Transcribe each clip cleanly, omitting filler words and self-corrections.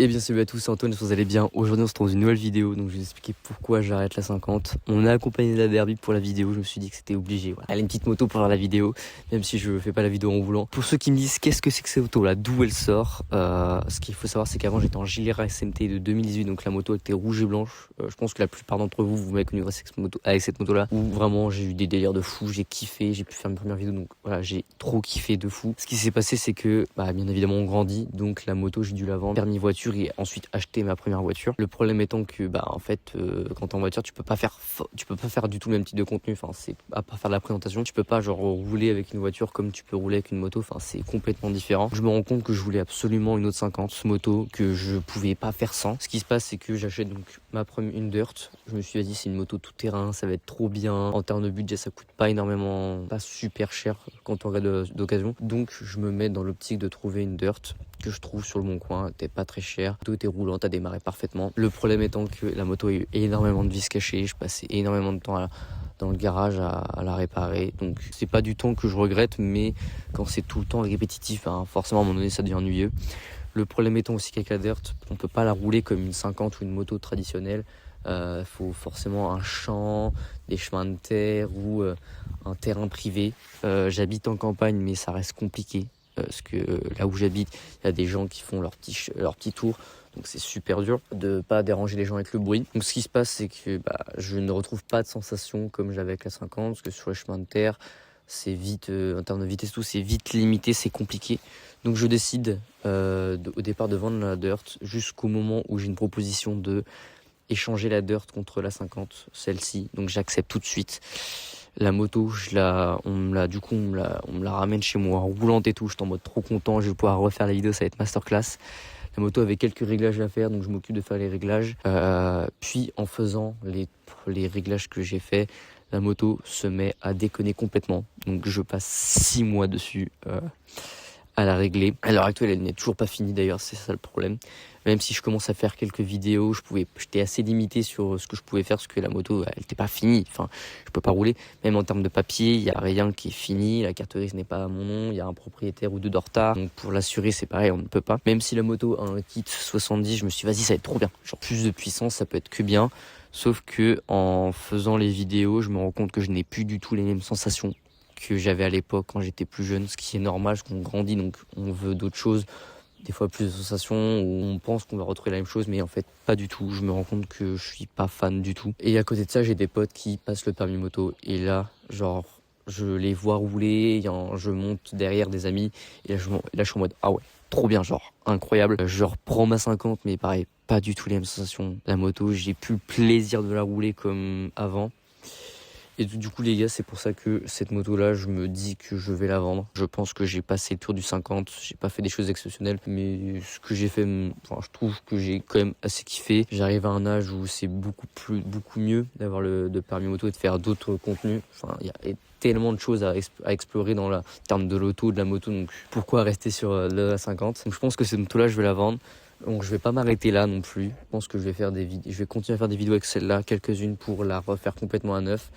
Et bien salut à tous, c'est Antoine, j'espère que vous allez bien. Aujourd'hui on se retrouve dans une nouvelle vidéo, donc je vais vous expliquer pourquoi j'arrête la 50. On a accompagné la derby pour la vidéo, je me suis dit que c'était obligé. Voilà. Elle a une petite moto pour faire la vidéo, même si je fais pas la vidéo en roulant. Pour ceux qui me disent qu'est-ce que c'est que cette moto là, d'où elle sort, ce qu'il faut savoir c'est qu'avant j'étais en Gilera SMT de 2018, donc la moto était rouge et blanche. Je pense que la plupart d'entre vous m'avez connu avec cette moto là, où vraiment j'ai eu des délires de fou, j'ai kiffé, j'ai pu faire mes premières vidéos, donc voilà, j'ai trop kiffé de fou. Ce qui s'est passé c'est que, bien évidemment on grandit, donc la moto j'ai dû la vendre, permis voiture et ensuite acheter ma première voiture. Le problème étant que quand t'es en voiture tu peux pas faire du tout le même type de contenu, enfin c'est à part faire de la présentation, tu peux pas genre rouler avec une voiture comme tu peux rouler avec une moto, enfin c'est complètement différent. Je me rends compte que je voulais absolument une autre 50 moto, que je pouvais pas faire sans. Ce qui se passe c'est que j'achète donc une Dirt. Je me suis dit c'est une moto tout terrain, ça va être trop bien. En termes de budget ça coûte pas énormément, pas super cher quand on regarde d'occasion, donc je me mets dans l'optique de trouver une Dirt que je trouve sur le bon coin, t'es pas très cher, tout était roulant, t'as démarré parfaitement. Le problème étant que la moto a eu énormément de vis cachées, je passais énormément de temps dans le garage à la réparer, donc c'est pas du temps que je regrette, mais quand c'est tout le temps répétitif, forcément à un moment donné ça devient ennuyeux. Le problème étant aussi qu'avec la Dirt, on peut pas la rouler comme une 50 ou une moto traditionnelle. Faut forcément un champ, des chemins de terre ou un terrain privé. J'habite en campagne mais ça reste compliqué. Parce que là où j'habite, il y a des gens qui font leur petit tour, donc c'est super dur de pas déranger les gens avec le bruit. Donc ce qui se passe c'est que je ne retrouve pas de sensation comme j'avais avec la 50, parce que sur les chemins de terre c'est vite, en termes de vitesse tout, c'est vite limité, c'est compliqué. Donc je décide au départ de vendre la Dirt jusqu'au moment où j'ai une proposition de échanger la Dirt contre la 50, celle-ci, donc j'accepte tout de suite. La moto, on me la ramène chez moi roulante et tout. J'étais en mode trop content, je vais pouvoir refaire la vidéo, ça va être masterclass. La moto avait quelques réglages à faire, donc je m'occupe de faire les réglages. Puis en faisant les réglages que j'ai fait, la moto se met à déconner complètement. Donc je passe 6 mois dessus à la régler. À l'heure actuelle, elle n'est toujours pas finie d'ailleurs, c'est ça le problème. Même si je commence à faire quelques vidéos, j'étais assez limité sur ce que je pouvais faire parce que la moto, elle n'était pas finie. Enfin, je peux pas rouler. Même en termes de papier, il y a rien qui est fini. La carte grise n'est pas à mon nom. Il y a un propriétaire ou deux de retard. Donc pour l'assurer, c'est pareil, on ne peut pas. Même si la moto a un kit 70, je me suis dit, vas-y, ça va être trop bien. Genre plus de puissance, ça peut être que bien. Sauf que en faisant les vidéos, je me rends compte que je n'ai plus du tout les mêmes sensations que j'avais à l'époque quand j'étais plus jeune, ce qui est normal parce qu'on grandit, donc on veut d'autres choses, des fois plus de sensations, où on pense qu'on va retrouver la même chose, mais en fait pas du tout. Je me rends compte que je suis pas fan du tout. Et à côté de ça, j'ai des potes qui passent le permis moto, et là, genre, je les vois rouler, je monte derrière des amis, et là je suis en mode, ah ouais, trop bien, genre, incroyable. Je reprends ma 50, mais pareil, pas du tout les mêmes sensations. La moto, j'ai plus le plaisir de la rouler comme avant. Et du coup les gars, c'est pour ça que cette moto là, je me dis que je vais la vendre. Je pense que j'ai passé le tour du 50, j'ai pas fait des choses exceptionnelles, mais ce que j'ai fait, je trouve que j'ai quand même assez kiffé. J'arrive à un âge où c'est beaucoup mieux d'avoir le permis moto et de faire d'autres contenus. Enfin, il y a tellement de choses à explorer dans le terme de l'auto, de la moto, donc pourquoi rester sur la 50. Donc je pense que cette moto là, je vais la vendre. Donc je vais pas m'arrêter là non plus. Je pense que je vais continuer à faire des vidéos avec celle-là, quelques-unes pour la refaire complètement à neuf.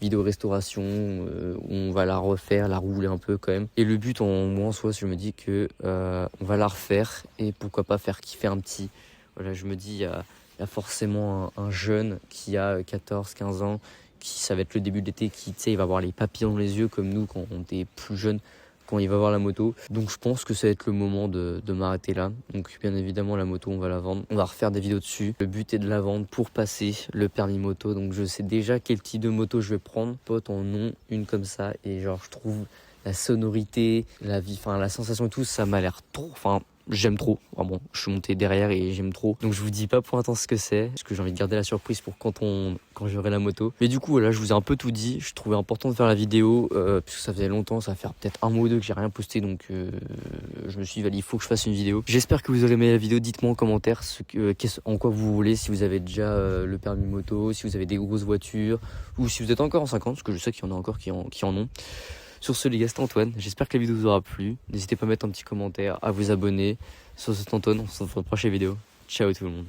Vidéo restauration, où on va la refaire, la rouler un peu quand même. Et le but en soi, je me dis que on va la refaire et pourquoi pas faire kiffer un petit. Voilà, je me dis il y a forcément un jeune qui a 14-15 ans, qui ça va être le début de l'été, qui il va avoir les papillons dans les yeux comme nous quand on était plus jeune, quand il va voir la moto. Donc je pense que ça va être le moment de m'arrêter là. Donc bien évidemment la moto on va la vendre, on va refaire des vidéos dessus. Le but est de la vendre pour passer le permis moto. Donc je sais déjà quel type de moto je vais prendre. Potes en ont une comme ça et genre je trouve la sonorité, la sensation et tout, ça m'a l'air trop, j'aime trop, vraiment, je suis monté derrière et j'aime trop. Donc je vous dis pas pour l'instant ce que c'est, parce que j'ai envie de garder la surprise pour quand j'aurai la moto. Mais du coup voilà, je vous ai un peu tout dit. Je trouvais important de faire la vidéo, puisque ça faisait longtemps, ça va faire peut-être un mois ou deux que j'ai rien posté, donc je me suis dit il faut que je fasse une vidéo. J'espère que vous aurez aimé la vidéo, dites-moi en commentaire en quoi vous voulez, si vous avez déjà le permis moto, si vous avez des grosses voitures, ou si vous êtes encore en 50, parce que je sais qu'il y en a encore qui en ont. Sur ce les gars, c'était Antoine, j'espère que la vidéo vous aura plu. N'hésitez pas à mettre un petit commentaire, à vous abonner. Sur ce, c'était Antoine, on se retrouve dans la prochaine vidéo. Ciao tout le monde.